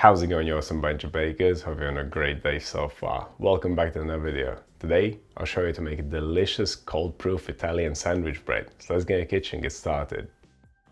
How's it going, you awesome bunch of bakers? Hope you're having a great day so far. Welcome back to another video. Today, I'll show you how to make a delicious cold-proof Italian sandwich bread. So let's get in the kitchen and get started.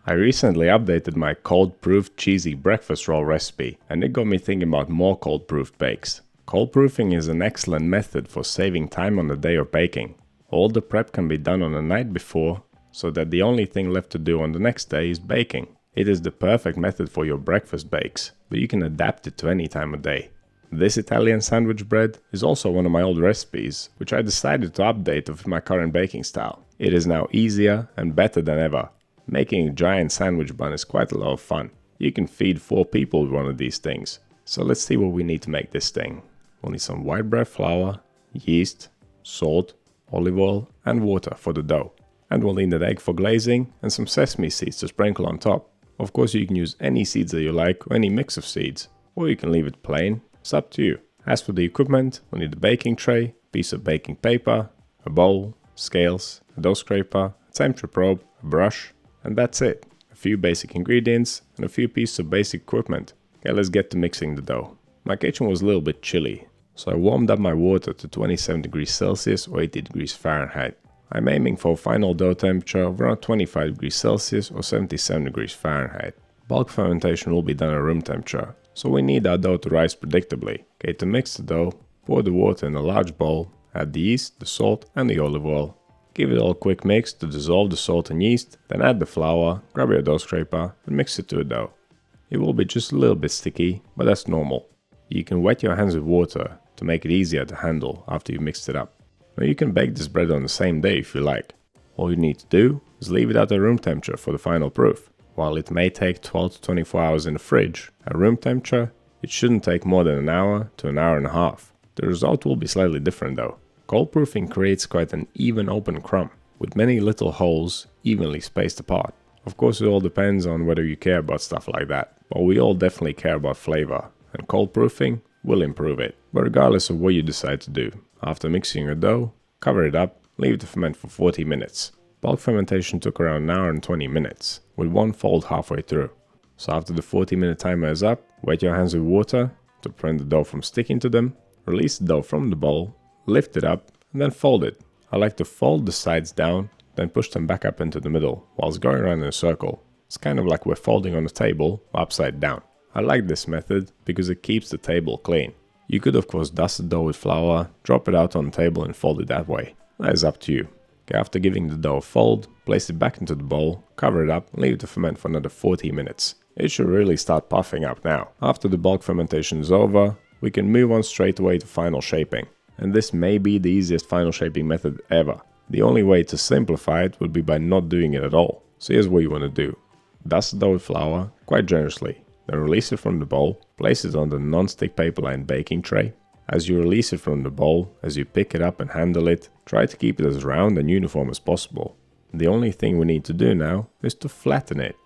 I recently updated my cold-proof cheesy breakfast roll recipe, and it got me thinking about more cold-proof bakes. Cold-proofing is an excellent method for saving time on the day of baking. All the prep can be done on the night before, so that the only thing left to do on the next day is baking. It is the perfect method for your breakfast bakes, but you can adapt it to any time of day. This Italian sandwich bread is also one of my old recipes, which I decided to update with my current baking style. It is now easier and better than ever. Making a giant sandwich bun is quite a lot of fun. You can feed 4 people with one of these things. So let's see what we need to make this thing. We'll need some white bread flour, yeast, salt, olive oil and water for the dough. And we'll need an egg for glazing and some sesame seeds to sprinkle on top. Of course, you can use any seeds that you like or any mix of seeds, or you can leave it plain. It's up to you. As for the equipment, we'll need a baking tray, a piece of baking paper, a bowl, scales, a dough scraper, a temperature probe, a brush, and that's it. A few basic ingredients and a few pieces of basic equipment. Okay, let's get to mixing the dough. My kitchen was a little bit chilly, so I warmed up my water to 27 degrees Celsius or 80 degrees Fahrenheit. I'm aiming for a final dough temperature of around 25 degrees Celsius or 77 degrees Fahrenheit. Bulk fermentation will be done at room temperature, so we need our dough to rise predictably. Okay, to mix the dough, pour the water in a large bowl, add the yeast, the salt and the olive oil. Give it all a quick mix to dissolve the salt and yeast, then add the flour, grab your dough scraper and mix it to a dough. It will be just a little bit sticky, but that's normal. You can wet your hands with water to make it easier to handle after you've mixed it up. Now you can bake this bread on the same day if you like. All you need to do is leave it at room temperature for the final proof. While it may take 12 to 24 hours in the fridge, at room temperature, it shouldn't take more than an hour to an hour and a half. The result will be slightly different though. Cold proofing creates quite an even open crumb, with many little holes evenly spaced apart. Of course, it all depends on whether you care about stuff like that, but we all definitely care about flavor, and cold proofing will improve it. But regardless of what you decide to do, after mixing your dough, cover it up, leave it to ferment for 40 minutes. Bulk fermentation took around an hour and 20 minutes, with one fold halfway through. So after the 40-minute timer is up, wet your hands with water to prevent the dough from sticking to them, release the dough from the bowl, lift it up, and then fold it. I like to fold the sides down, then push them back up into the middle, whilst going around in a circle. It's kind of like we're folding on a table, upside down. I like this method because it keeps the table clean. You could of course dust the dough with flour, drop it out on the table and fold it that way. That is up to you. Okay, after giving the dough a fold, place it back into the bowl, cover it up and leave it to ferment for another 40 minutes. It should really start puffing up now. After the bulk fermentation is over, we can move on straight away to final shaping. And this may be the easiest final shaping method ever. The only way to simplify it would be by not doing it at all. So here's what you want to do. Dust the dough with flour quite generously. Then release it from the bowl, place it on the non-stick paper lined baking tray. As you release it from the bowl, as you pick it up and handle it, try to keep it as round and uniform as possible. The only thing we need to do now is to flatten it.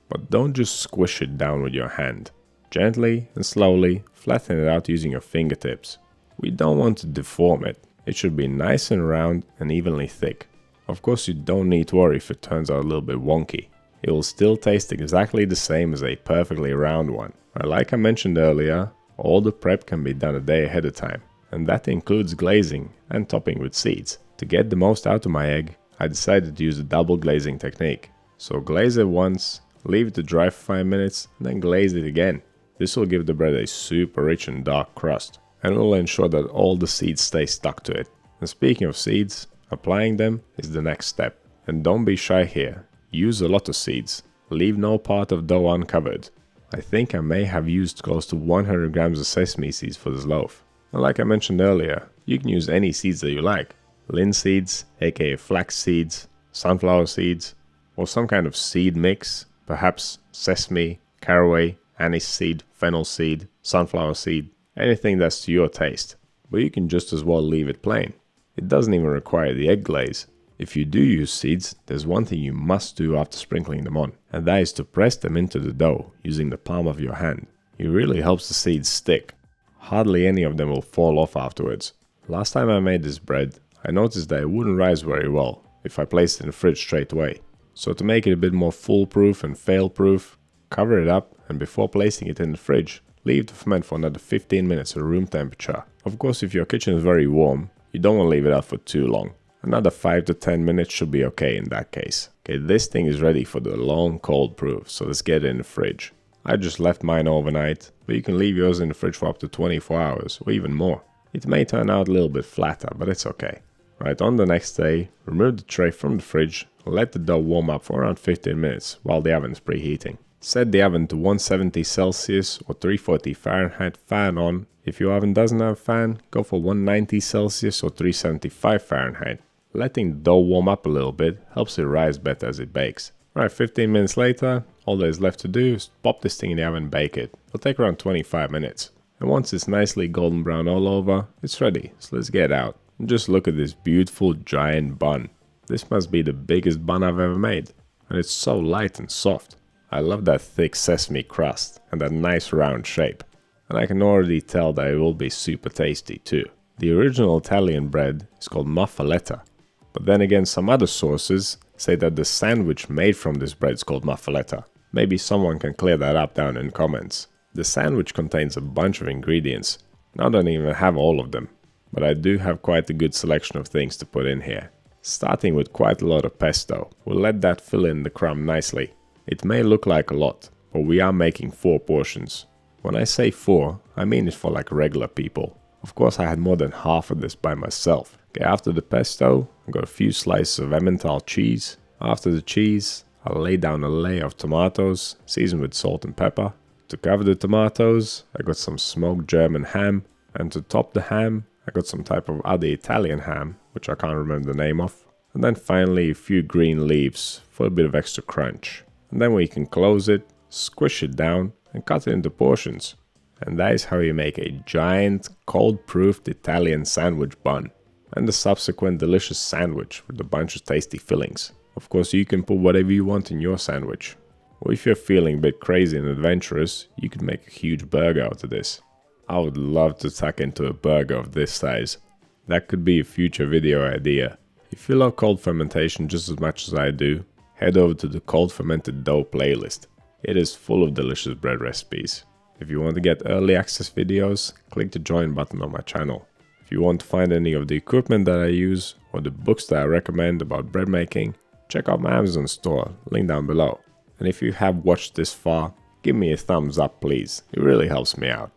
But don't just squish it down with your hand. Gently and slowly flatten it out using your fingertips. We don't want to deform it. It should be nice and round and evenly thick. Of course, you don't need to worry if it turns out a little bit wonky. It will still taste exactly the same as a perfectly round one. Like I mentioned earlier, all the prep can be done a day ahead of time, and that includes glazing and topping with seeds. To get the most out of my egg, I decided to use a double glazing technique. So glaze it once, leave it to dry for 5 minutes, and then glaze it again. This will give the bread a super rich and dark crust, and will ensure that all the seeds stay stuck to it. And speaking of seeds, applying them is the next step. And don't be shy here. Use a lot of seeds. Leave no part of dough uncovered. I think I may have used close to 100 grams of sesame seeds for this loaf. And like I mentioned earlier, you can use any seeds that you like. Linseeds, aka flax seeds, sunflower seeds, or some kind of seed mix, perhaps sesame, caraway, anise seed, fennel seed, sunflower seed, anything that's to your taste. But you can just as well leave it plain. It doesn't even require the egg glaze. If you do use seeds, there's one thing you must do after sprinkling them on, and that is to press them into the dough using the palm of your hand. It really helps the seeds stick. Hardly any of them will fall off afterwards. Last time I made this bread, I noticed that it wouldn't rise very well if I placed it in the fridge straight away. So to make it a bit more foolproof and fail-proof, cover it up and before placing it in the fridge, Leave to ferment for another 15 minutes at room temperature. Of course, if your kitchen is very warm, you don't want to leave it out for too long. Another 5 to 10 minutes should be okay in that case. Okay, this thing is ready for the long cold proof, so let's get it in the fridge. I just left mine overnight, but you can leave yours in the fridge for up to 24 hours or even more. It may turn out a little bit flatter, but it's okay. Right, on the next day, remove the tray from the fridge and let the dough warm up for around 15 minutes while the oven is preheating. Set the oven to 170 Celsius or 340 Fahrenheit fan on. If your oven doesn't have a fan, go for 190 Celsius or 375 Fahrenheit. Letting the dough warm up a little bit helps it rise better as it bakes. Right, 15 minutes later, all there is left to do is pop this thing in the oven and bake it. It'll take around 25 minutes. And once it's nicely golden brown all over, it's ready, so let's get out. And just look at this beautiful giant bun. This must be the biggest bun I've ever made. And it's so light and soft. I love that thick sesame crust and that nice round shape. And I can already tell that it will be super tasty too. The original Italian bread is called muffaletta. But then again, some other sources say that the sandwich made from this bread is called muffaletta. Maybe someone can clear that up down in comments. The sandwich contains a bunch of ingredients. I don't even have all of them, but I do have quite a good selection of things to put in here. Starting with quite a lot of pesto. We'll let that fill in the crumb nicely. It may look like a lot, but we are making 4 portions. When I say 4, I mean it for like regular people. Of course, I had more than half of this by myself. Okay, after the pesto, I got a few slices of Emmental cheese. After the cheese, I'll lay down a layer of tomatoes, seasoned with salt and pepper. To cover the tomatoes, I got some smoked German ham. And to top the ham, I got some type of other Italian ham, which I can't remember the name of. And then finally a few green leaves for a bit of extra crunch. And then we can close it, squish it down, and cut it into portions. And that is how you make a giant, cold-proofed Italian sandwich bun. And the subsequent delicious sandwich with a bunch of tasty fillings. Of course, you can put whatever you want in your sandwich. Or if you're feeling a bit crazy and adventurous, you could make a huge burger out of this. I would love to tuck into a burger of this size. That could be a future video idea. If you love cold fermentation just as much as I do, head over to the cold fermented dough playlist. It is full of delicious bread recipes. If you want to get early access videos, click the join button on my channel. If you want to find any of the equipment that I use or the books that I recommend about bread making, check out my Amazon store, link down below. And if you have watched this far, give me a thumbs up please, it really helps me out.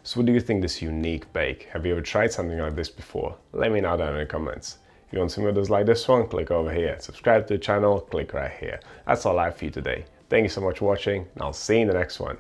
So what do you think this unique bake? Have you ever tried something like this before? Let me know down in the comments. If you want some videos like this one, click over here. Subscribe to the channel, click right here. That's all I have for you today. Thank you so much for watching, and I'll see you in the next one.